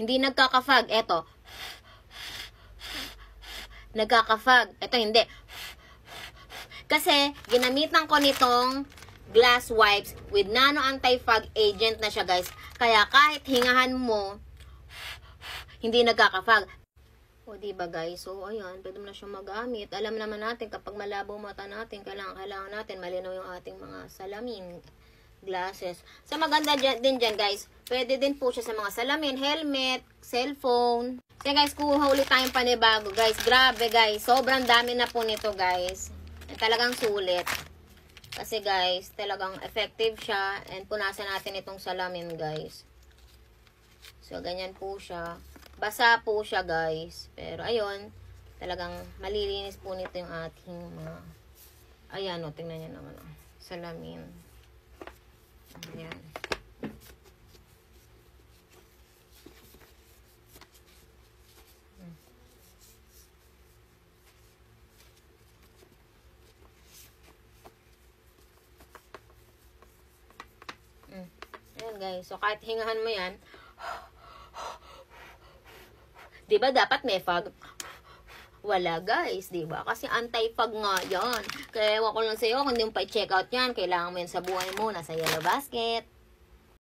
Hindi nagkaka-fog. Eto. Nagkaka-fog. Eto hindi. Kasi, ginamitan ko nitong glass wipes with nano anti-fog agent na siya, guys. Kaya kahit hingahan mo, hindi nagkaka-fog. O, diba guys? So, ayan, pwede mo na siyang magamit. Alam naman natin, kapag malabo mata natin, kailangan natin malinaw yung ating mga salamin, glasses. So, maganda din dyan, guys. Pwede din po siya sa mga salamin, helmet, cellphone. Kaya guys, kuha ulit tayong panibago, guys. Grabe, guys. Sobrang dami na po nito, guys. Talagang sulit. Kasi, guys, talagang effective siya. And punasan natin itong salamin, guys. So, ganyan po siya. Basa po siya, guys. Pero, ayun, talagang malilinis po nito yung ating mga, ayan, o, tingnan nyo naman, o, salamin. Ayan. Ayan, guys. So, kahit hingahan mo yan, diba dapat may fog? Wala, guys, diba? Kasi anti-fog nga yan. Kaya ewan ko lang sa'yo, kung hindi mo pa i-check out yan, kailangan mo yan sa buhay mo, nasa Yellow Basket.